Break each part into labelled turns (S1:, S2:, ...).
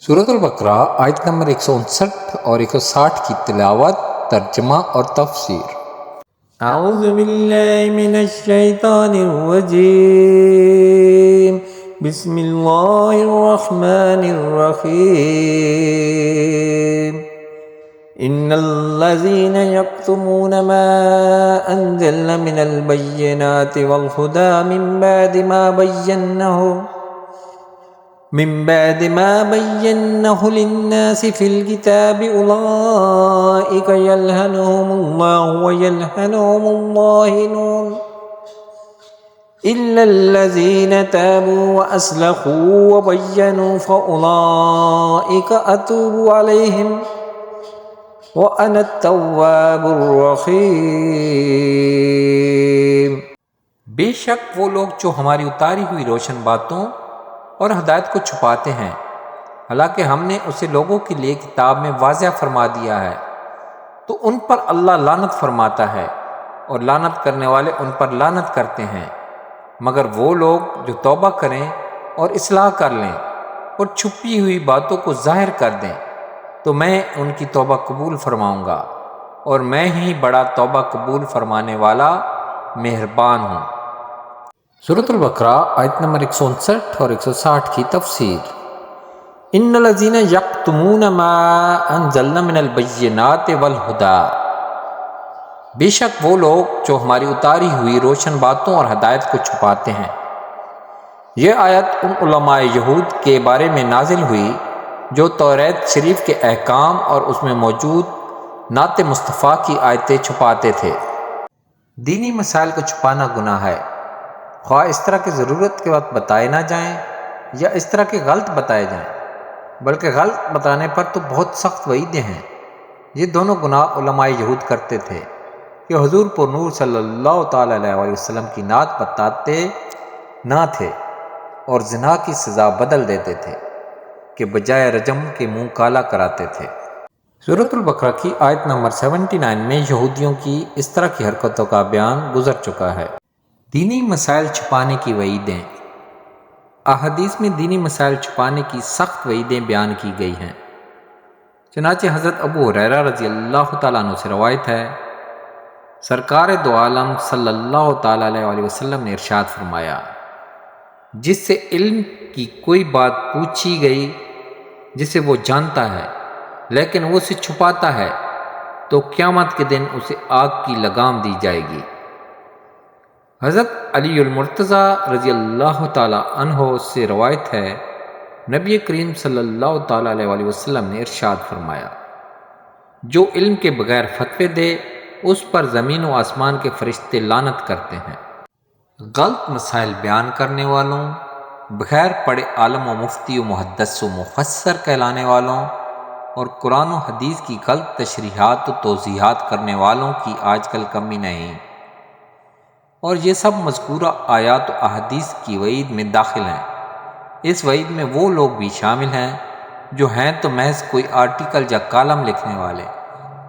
S1: سورۃ البقرہ آیت نمبر 159 اور 160 کی تلاوت، ترجمہ اور تفسیر۔
S2: اعوذ باللہ من الشیطان الرجیم، بسم اللہ الرحمن الرحیم۔ ان الذین یکتمون ما انزلنا من البینات والہدی من بعد ما بيناه للناس في الكتاب أولئك يلعنهم الله ويلعنهم اللاعنون إلا الذين تابوا وأصلحوا وبينوا فأولئك أتوب عليهم وأنا التواب الرحيم۔
S1: بے شک وہ لوگ جو ہماری اتاری ہوئی روشن باتوں اور ہدایت کو چھپاتے ہیں، حالانکہ ہم نے اسے لوگوں کے لیے کتاب میں واضح فرما دیا ہے، تو ان پر اللہ لعنت فرماتا ہے اور لعنت کرنے والے ان پر لعنت کرتے ہیں، مگر وہ لوگ جو توبہ کریں اور اصلاح کر لیں اور چھپی ہوئی باتوں کو ظاہر کر دیں تو میں ان کی توبہ قبول فرماؤں گا، اور میں ہی بڑا توبہ قبول فرمانے والا مہربان ہوں۔ سورۃ البقرہ آیت نمبر 159 اور 160 کی تفسیر۔
S2: ان الذین یکتمون ما انزلنا من البینات والہدی،
S1: بے شک وہ لوگ جو ہماری اتاری ہوئی روشن باتوں اور ہدایت کو چھپاتے ہیں۔ یہ آیت ان علماء یہود کے بارے میں نازل ہوئی جو توریت شریف کے احکام اور اس میں موجود نعت مصطفیٰ کی آیتیں چھپاتے تھے۔ دینی مسائل کو چھپانا گناہ ہے، خواہ اس طرح کی ضرورت کے وقت بتائے نہ جائیں یا اس طرح کے غلط بتائے جائیں، بلکہ غلط بتانے پر تو بہت سخت وعیدیں ہیں۔ یہ دونوں گناہ علماء یہود کرتے تھے کہ حضور پر نور صلی اللہ تعالیٰ علیہ وسلم کی نعت بتاتے نہ تھے اور زنا کی سزا بدل دیتے تھے کہ بجائے رجم کے منہ کالا کراتے تھے۔ سورۃ البقرہ کی آیت نمبر 79 میں یہودیوں کی اس طرح کی حرکتوں کا بیان گزر چکا ہے۔ دینی مسائل چھپانے کی وعیدیں۔ احادیث میں دینی مسائل چھپانے کی سخت وعیدیں بیان کی گئی ہیں۔ چنانچہ حضرت ابو ہریرہ رضی اللہ تعالیٰ عنہ سے روایت ہے، سرکار دو عالم صلی اللہ تعالیٰ علیہ وسلم نے ارشاد فرمایا، جس سے علم کی کوئی بات پوچھی گئی جسے وہ جانتا ہے لیکن وہ اسے چھپاتا ہے تو قیامت کے دن اسے آگ کی لگام دی جائے گی۔ حضرت علی المرتضیٰ رضی اللہ تعالیٰ عنہ سے روایت ہے، نبی کریم صلی اللہ تعالیٰ علیہ وسلم نے ارشاد فرمایا، جو علم کے بغیر فتوے دے اس پر زمین و آسمان کے فرشتے لعنت کرتے ہیں۔ غلط مسائل بیان کرنے والوں، بغیر پڑھے عالم و مفتی و محدث و مفسر کہلانے والوں اور قرآن و حدیث کی غلط تشریحات و توضیحات کرنے والوں کی آج کل کمی نہیں، اور یہ سب مذکورہ آیات و احادیث کی وعید میں داخل ہیں۔ اس وعید میں وہ لوگ بھی شامل ہیں جو ہیں تو محض کوئی آرٹیکل یا کالم لکھنے والے،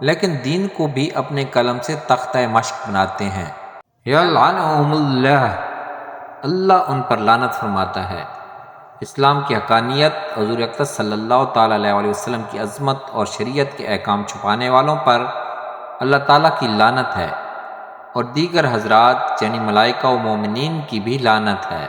S1: لیکن دین کو بھی اپنے قلم سے تختہ مشق بناتے ہیں۔ یلعنہم اللہ، اللہ ان پر لعنت فرماتا ہے۔ اسلام کی حقانیت، حضور اقدس صلی اللہ تعالیٰ علیہ وسلم کی عظمت اور شریعت کے احکام چھپانے والوں پر اللہ تعالیٰ کی لعنت ہے، اور دیگر حضرات یعنی ملائکہ و مومنین کی بھی لعنت ہے۔